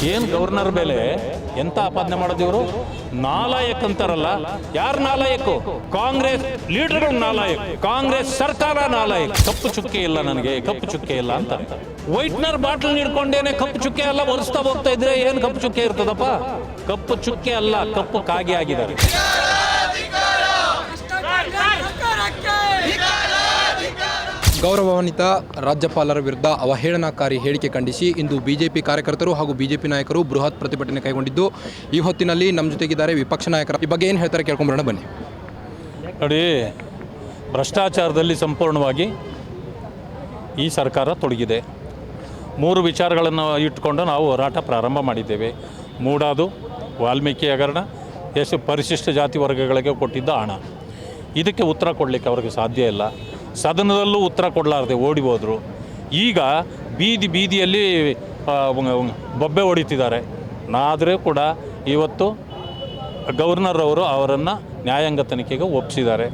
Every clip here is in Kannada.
ಏನು ಗವರ್ನರ್ ಮೇಲೆ ಎಂತ ಆಪಾದನೆ ಮಾಡೋದಿವರು? ನಾಲಾಯಕ್ ಅಂತಾರಲ್ಲ, ಯಾರು ನಾಲಾಯಕು? ಕಾಂಗ್ರೆಸ್ ಲೀಡರ್ಗಳು ನಾಲಾಯಕ್, ಕಾಂಗ್ರೆಸ್ ಸರ್ಕಾರ ನಾಲಾಯಕ್. ಕಪ್ಪು ಚುಕ್ಕೆ ಇಲ್ಲ ನನಗೆ, ಕಪ್ಪು ಚುಕ್ಕೆ ಇಲ್ಲ ಅಂತ. ವೈಟ್ನರ್ ಬಾಟಲ್ ನೀಡ್ಕೊಂಡೇನೆ ಕಪ್ಪು ಚುಕ್ಕೆ ಎಲ್ಲ ಒರೆಸ್ತಾ ಹೋಗ್ತಾ ಇದ್ರೆ ಏನು ಕಪ್ಪು ಚುಕ್ಕೆ ಇರ್ತದಪ್ಪ? ಕಪ್ಪು ಚುಕ್ಕೆ ಅಲ್ಲ, ಕಪ್ಪು ಕಾಗೆ ಆಗಿದ್ದಾರೆ. ಗೌರವಾನ್ವಿತ ರಾಜ್ಯಪಾಲರ ವಿರುದ್ಧ ಅವಹೇಳನಕಾರಿ ಹೇಳಿಕೆ ಖಂಡಿಸಿ ಇಂದು ಬಿಜೆಪಿ ಕಾರ್ಯಕರ್ತರು ಹಾಗೂ ಬಿಜೆಪಿ ನಾಯಕರು ಬೃಹತ್ ಪ್ರತಿಭಟನೆ ಕೈಗೊಂಡಿದ್ದು, ಈ ಹೊತ್ತಿನಲ್ಲಿ ನಮ್ಮ ಜೊತೆಗಿದ್ದಾರೆ ವಿಪಕ್ಷ ನಾಯಕರು. ಈ ಬಗ್ಗೆ ಏನು ಹೇಳ್ತಾರೆ ಕೇಳ್ಕೊಂಬರೋಣ ಬನ್ನಿ. ನೋಡಿ, ಭ್ರಷ್ಟಾಚಾರದಲ್ಲಿ ಸಂಪೂರ್ಣವಾಗಿ ಈ ಸರ್ಕಾರ ತೊಡಗಿದೆ. 3 ವಿಚಾರಗಳನ್ನು ಇಟ್ಟುಕೊಂಡು ನಾವು ಹೋರಾಟ ಪ್ರಾರಂಭ ಮಾಡಿದ್ದೇವೆ. ಮೂಡಾದು, ವಾಲ್ಮೀಕಿ ಹಗರಣ, ಎಷ್ಟು ಪರಿಶಿಷ್ಟ ಜಾತಿ ವರ್ಗಗಳಿಗೆ ಕೊಟ್ಟಿದ್ದ ಹಣ, ಇದಕ್ಕೆ ಉತ್ತರ ಕೊಡಲಿಕ್ಕೆ ಅವ್ರಿಗೆ ಸಾಧ್ಯ ಇಲ್ಲ. ಸದನದಲ್ಲೂ ಉತ್ತರ ಕೊಡಲಾರದೆ ಓಡಿ ಹೋದರು. ಈಗ ಬೀದಿಯಲ್ಲಿ ಬೊಬ್ಬೆ ಹೊಡಿತಿದ್ದಾರೆ. ಆದರೂ ಕೂಡ ಇವತ್ತು ಗವರ್ನರ್ ಅವರು ಅವರನ್ನು ನ್ಯಾಯಾಂಗ ತನಿಖೆಗೆ ಒಪ್ಪಿಸಿದ್ದಾರೆ.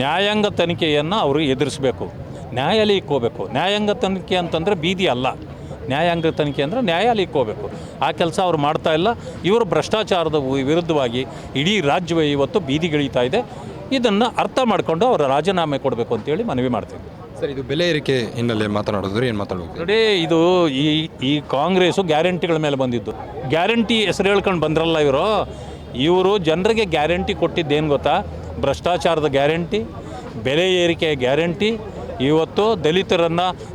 ನ್ಯಾಯಾಂಗ ತನಿಖೆಯನ್ನು ಅವರು ಎದುರಿಸಬೇಕು, ನ್ಯಾಯಾಲಯಕ್ಕೆ ಹೋಗಬೇಕು. ನ್ಯಾಯಾಂಗ ತನಿಖೆ ಅಂತಂದರೆ ಬೀದಿ ಅಲ್ಲ, ನ್ಯಾಯಾಂಗ ತನಿಖೆ ಅಂದರೆ ನ್ಯಾಯಾಲಯಕ್ಕೆ ಹೋಗಬೇಕು. ಆ ಕೆಲಸ ಅವರು ಮಾಡ್ತಾ ಇಲ್ಲ. ಇವರು ಭ್ರಷ್ಟಾಚಾರದ ವಿರುದ್ಧವಾಗಿ ಇಡೀ ರಾಜ್ಯವೇ ಇವತ್ತು ಬೀದಿಗಿಳಿತಾ ಇದೆ. ಇದನ್ನು ಅರ್ಥ ಮಾಡಿಕೊಂಡು ಅವರ ರಾಜೀನಾಮೆ ಕೊಡಬೇಕು ಅಂತೇಳಿ ಮನವಿ ಮಾಡ್ತೀವಿ. ಸರ್, ಇದು ಬೆಲೆ ಏರಿಕೆ ಹಿನ್ನೆಲೆ ಮಾತನಾಡಿದ್ರೆ ಏನು ಮಾತಾಡಬೇಕು? ನೋಡಿ, ಇದು ಈ ಕಾಂಗ್ರೆಸ್ಸು ಗ್ಯಾರಂಟಿಗಳ ಮೇಲೆ ಬಂದಿದ್ದು. ಗ್ಯಾರಂಟಿ ಹೆಸರು ಹೇಳ್ಕೊಂಡು ಬಂದ್ರಲ್ಲ ಇವರು ಜನರಿಗೆ ಗ್ಯಾರಂಟಿ ಕೊಟ್ಟಿದ್ದೇನು ಗೊತ್ತಾ? ಭ್ರಷ್ಟಾಚಾರದ ಗ್ಯಾರಂಟಿ, ಬೆಲೆ ಏರಿಕೆ ಗ್ಯಾರಂಟಿ, ಇವತ್ತು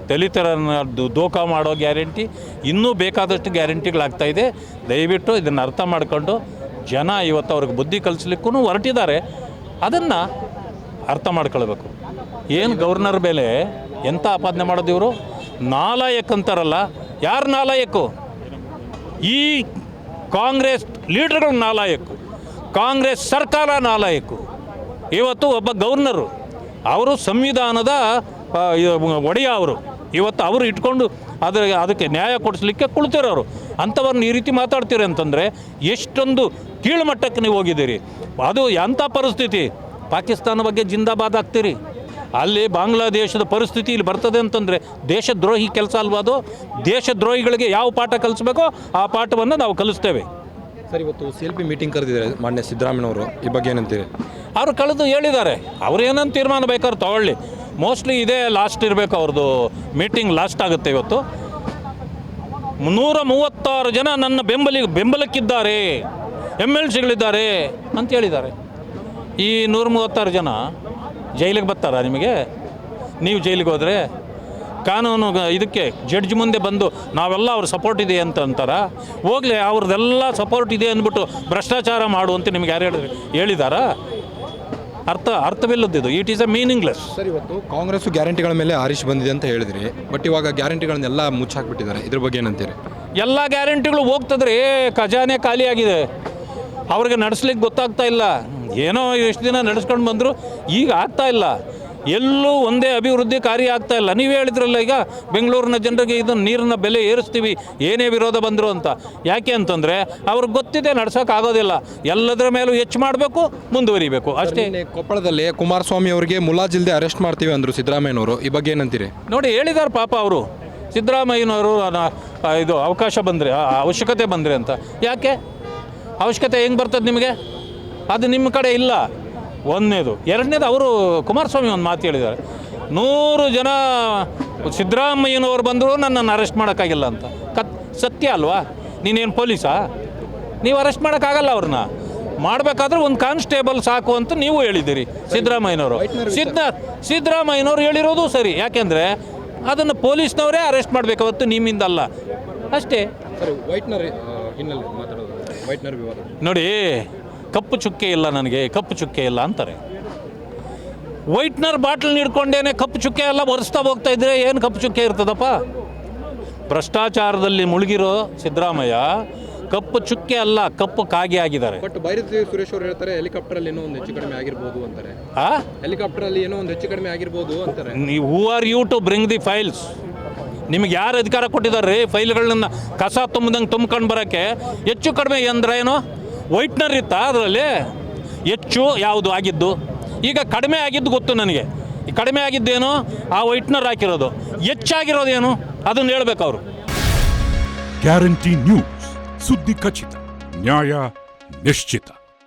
ದಲಿತರನ್ನು ದೋಖಾ ಮಾಡೋ ಗ್ಯಾರಂಟಿ, ಇನ್ನೂ ಬೇಕಾದಷ್ಟು ಗ್ಯಾರಂಟಿಗಳಾಗ್ತಾಯಿದೆ. ದಯವಿಟ್ಟು ಇದನ್ನು ಅರ್ಥ ಮಾಡಿಕೊಂಡು ಜನ ಇವತ್ತು ಅವ್ರಿಗೆ ಬುದ್ಧಿ ಕಲಿಸ್ಲಿಕ್ಕೂ ಹೊರಟಿದ್ದಾರೆ. ಅದನ್ನು ಅರ್ಥ ಮಾಡ್ಕೊಳ್ಬೇಕು. ಏನು ಗವರ್ನರ್ ಮೇಲೆ ಎಂಥ ಆಪಾದನೆ ಮಾಡೋದಿವರು? ನಾಲಾಯಕ್ ಅಂತಾರಲ್ಲ, ಯಾರು ನಾಲಾಯಕು? ಈ ಕಾಂಗ್ರೆಸ್ ಲೀಡರ್ಗಳು ನಾಲಾಯಕು, ಕಾಂಗ್ರೆಸ್ ಸರ್ಕಾರ ನಾಲಾಯಕು. ಇವತ್ತು ಒಬ್ಬ ಗವರ್ನರು, ಅವರು ಸಂವಿಧಾನದ ಒಡೆಯ ಅವರು. ಇವತ್ತು ಅವರು ಇಟ್ಕೊಂಡು ಅದಕ್ಕೆ ನ್ಯಾಯ ಕೊಡಿಸ್ಲಿಕ್ಕೆ ಕುಳಿತಿರೋರು. ಅಂಥವ್ರನ್ನ ಈ ರೀತಿ ಮಾತಾಡ್ತೀರಿ ಅಂತಂದರೆ ಎಷ್ಟೊಂದು ಕೀಳುಮಟ್ಟಕ್ಕೆ ನೀವು ಹೋಗಿದ್ದೀರಿ. ಅದು ಎಂಥ ಪರಿಸ್ಥಿತಿ? ಪಾಕಿಸ್ತಾನ ಬಗ್ಗೆ ಜಿಂದಾಬಾದ್ ಆಗ್ತೀರಿ, ಅಲ್ಲಿ ಬಾಂಗ್ಲಾದೇಶದ ಪರಿಸ್ಥಿತಿ ಇಲ್ಲಿ ಬರ್ತದೆ ಅಂತಂದರೆ ದೇಶದ್ರೋಹಿ ಕೆಲಸ ಅಲ್ವಾ ಅದು? ದೇಶದ್ರೋಹಿಗಳಿಗೆ ಯಾವ ಪಾಠ ಕಲಿಸ್ಬೇಕೋ ಆ ಪಾಠವನ್ನು ನಾವು ಕಲಿಸ್ತೇವೆ. ಸರ್, ಇವತ್ತು CLP ಮೀಟಿಂಗ್ ಕರೆದಿದ್ದಾರೆ ಮಾನ್ಯ ಸಿದ್ದರಾಮಯ್ಯನವರು, ಈ ಬಗ್ಗೆ ಏನಂತೀರಿ? ಅವರು ಕಳೆದು ಹೇಳಿದ್ದಾರೆ, ಅವ್ರು ಏನಂತ ತೀರ್ಮಾನ ಬೇಕಾದ್ರೂ ತಗೊಳ್ಳಿ. ಮೋಸ್ಟ್ಲಿ ಇದೇ ಲಾಸ್ಟ್ ಇರಬೇಕು, ಅವ್ರದ್ದು ಮೀಟಿಂಗ್ ಲಾಸ್ಟ್ ಆಗುತ್ತೆ. ಇವತ್ತು 136 ಜನ ನನ್ನ ಬೆಂಬಲಕ್ಕಿದ್ದಾರೆ, MLCಗಳಿದ್ದಾರೆ ಅಂತ ಹೇಳಿದ್ದಾರೆ. ಈ 136 ಜನ ಜೈಲಿಗೆ ಬರ್ತಾರಾ ನಿಮಗೆ? ನೀವು ಜೈಲಿಗೆ ಹೋದರೆ ಕಾನೂನು ಇದಕ್ಕೆ ಜಡ್ಜ್ ಮುಂದೆ ಬಂದು ನಾವೆಲ್ಲ ಅವ್ರ ಸಪೋರ್ಟ್ ಇದೆ ಅಂತ ಅಂತಾರ? ಹೋಗಲಿ, ಅವ್ರದ್ದೆಲ್ಲ ಸಪೋರ್ಟ್ ಇದೆ ಅಂದ್ಬಿಟ್ಟು ಭ್ರಷ್ಟಾಚಾರ ಮಾಡು ಅಂತ ನಿಮ್ಗೆ ಯಾರು ಹೇಳಿದಾರಾ? ಅರ್ಥವಿಲ್ಲದಿದ್ದು. It is a meaningless. Sir, ಇವತ್ತು ಕಾಂಗ್ರೆಸ್ಸು ಗ್ಯಾರಂಟಿಗಳ ಮೇಲೆ ಆರಿಶ್ ಬಂದಿದೆ ಅಂತ ಹೇಳಿದ್ರಿ, ಬಟ್ ಇವಾಗ ಗ್ಯಾರಂಟಿಗಳನ್ನೆಲ್ಲ ಮುಚ್ಚಾಕ್ಬಿಟ್ಟಿದ್ದಾರೆ. ಇದ್ರ ಬಗ್ಗೆ ಏನಂತೀರಿ? ಎಲ್ಲ ಗ್ಯಾರಂಟಿಗಳು ಹೋಗ್ತದ್ರಿ, ಖಜಾನೆ ಖಾಲಿಯಾಗಿದೆ. ಅವ್ರಿಗೆ ನಡೆಸ್ಲಿಕ್ಕೆ ಗೊತ್ತಾಗ್ತಾ ಇಲ್ಲ. ಏನೋ ಎಷ್ಟು ದಿನ ನಡೆಸ್ಕೊಂಡು ಬಂದರು, ಈಗ ಆಗ್ತಾ ಇಲ್ಲ. ಎಲ್ಲೂ ಒಂದೇ ಅಭಿವೃದ್ಧಿ ಕಾರ್ಯ ಆಗ್ತಾ ಇಲ್ಲ. ನೀವೇ ಹೇಳಿದ್ರಲ್ಲ, ಈಗ ಬೆಂಗಳೂರಿನ ಜನರಿಗೆ ಇದನ್ನು ನೀರಿನ ಬೆಲೆ ಏರಿಸ್ತೀವಿ ಏನೇ ವಿರೋಧ ಬಂದರು ಅಂತ. ಯಾಕೆ ಅಂತಂದರೆ ಅವ್ರಿಗೆ ಗೊತ್ತಿದೆ ನಡ್ಸೋಕ್ಕಾಗೋದಿಲ್ಲ. ಎಲ್ಲದರ ಮೇಲೂ ಹೆಚ್ಚು ಮಾಡಬೇಕು, ಮುಂದುವರಿಬೇಕು ಅಷ್ಟೇ. ಕೊಪ್ಪಳದಲ್ಲಿ ಕುಮಾರಸ್ವಾಮಿ ಅವರಿಗೆ ಮುಲಾಜಿಲ್ದೆ ಅರೆಸ್ಟ್ ಮಾಡ್ತೀವಿ ಅಂದರು ಸಿದ್ದರಾಮಯ್ಯನವರು, ಈ ಬಗ್ಗೆ ಏನಂತೀರಿ? ನೋಡಿ, ಹೇಳಿದ್ದಾರೆ ಪಾಪ ಅವರು, ಸಿದ್ದರಾಮಯ್ಯನವರು ಇದು ಅವಕಾಶ ಬಂದರೆ, ಅವಶ್ಯಕತೆ ಬಂದರೆ ಅಂತ. ಯಾಕೆ ಅವಶ್ಯಕತೆ ಹೆಂಗೆ ಬರ್ತದೆ ನಿಮಗೆ? ಅದು ನಿಮ್ಮ ಕಡೆ ಇಲ್ಲ. ಒಂದನೇದು. ಎರಡನೇದು, ಅವರು ಕುಮಾರಸ್ವಾಮಿ ಒಂದು ಮಾತು ಹೇಳಿದ್ದಾರೆ, 100 ಜನ ಸಿದ್ದರಾಮಯ್ಯನವರು ಬಂದರೂ ನನ್ನನ್ನು ಅರೆಸ್ಟ್ ಮಾಡೋಕ್ಕಾಗಿಲ್ಲ ಅಂತ. ಸತ್ಯ ಅಲ್ವಾ? ನೀನೇನು ಪೊಲೀಸಾ? ನೀವು ಅರೆಸ್ಟ್ ಮಾಡೋಕ್ಕಾಗಲ್ಲ. ಅವ್ರನ್ನ ಮಾಡಬೇಕಾದ್ರೆ ಒಂದು ಕಾನ್ಸ್ಟೇಬಲ್ ಸಾಕು ಅಂತ ನೀವು ಹೇಳಿದ್ದೀರಿ ಸಿದ್ದರಾಮಯ್ಯನವರು. ಸಿದ್ದರಾಮಯ್ಯನವರು ಹೇಳಿರೋದು ಸರಿ. ಯಾಕೆಂದರೆ ಅದನ್ನು ಪೊಲೀಸ್ನವರೇ ಅರೆಸ್ಟ್ ಮಾಡಬೇಕು, ಹೊತ್ತು ನಿಮ್ಮಿಂದಲ್ಲ ಅಷ್ಟೇ. ನೋಡಿ, ಕಪ್ಪು ಚುಕ್ಕೆ ಇಲ್ಲ ನನಗೆ, ಕಪ್ಪು ಚುಕ್ಕೆ ಇಲ್ಲ ಅಂತಾರೆ. ವೈಟ್ನರ್ ಬಾಟಲ್ ನೀಡ್ಕೊಂಡೇನೆ ಕಪ್ಪು ಚುಕ್ಕೆ ಎಲ್ಲ ಒರೆಸ್ತಾ ಹೋಗ್ತಾ ಇದ್ರೆ ಏನು ಕಪ್ಪು ಚುಕ್ಕೆ ಇರ್ತದಪ್ಪ? ಭ್ರಷ್ಟಾಚಾರದಲ್ಲಿ ಮುಳುಗಿರೋ ಸಿದ್ದರಾಮಯ್ಯ ಕಪ್ಪು ಚುಕ್ಕೆ ಅಲ್ಲ, ಕಪ್ಪು ಕಾಗೆ ಆಗಿದ್ದಾರೆ. ಬಟ್ ಬೈರತಿ ಸುರೇಶ್ ಅವರು ಹೇಳ್ತಾರೆ ಹೆಲಿಕಾಪ್ಟರಲ್ಲಿ ಏನೋ ಒಂದು ಹೆಚ್ಚು ಕಡಿಮೆ ಆಗಿರ್ಬೋದು ಅಂತಾರೆ. ಹೆಲಿಕಾಪ್ಟರಲ್ಲಿ ಏನೋ ಒಂದು ಹೆಚ್ಚು ಕಡಿಮೆ ಆಗಿರ್ಬೋದು ಅಂತಾರೆ. Who are you to bring the files? ನಿಮಗೆ ಯಾರು ಅಧಿಕಾರ ಕೊಟ್ಟಿದ್ದಾರೆ ರೀ ಫೈಲ್ಗಳನ್ನ ಕಸ ತುಂಬ್ದಂಗೆ ತುಂಬ್ಕೊಂಡು ಬರೋಕ್ಕೆ? ಹೆಚ್ಚು ಕಡಿಮೆ ಅಂದ್ರೆ ಏನು? ವೈಟ್ನರ್ ಇತ್ತಾ ಅದರಲ್ಲಿ? ಹೆಚ್ಚು ಯಾವುದು ಆಗಿದ್ದು? ಈಗ ಕಡಿಮೆ ಆಗಿದ್ದು ಗೊತ್ತು ನನಗೆ. ಈ ಕಡಿಮೆ ಆಗಿದ್ದೇನು? ಆ ವೈಟ್ನರ್ ಹಾಕಿರೋದು. ಹೆಚ್ಚಾಗಿರೋದೇನು ಅದನ್ನು ಹೇಳ್ಬೇಕು ಅವರು. ಗ್ಯಾರಂಟಿ ನ್ಯೂಸ್ ಸುದ್ದಿ ಖಚಿತ, ನ್ಯಾಯ ನಿಶ್ಚಿತ.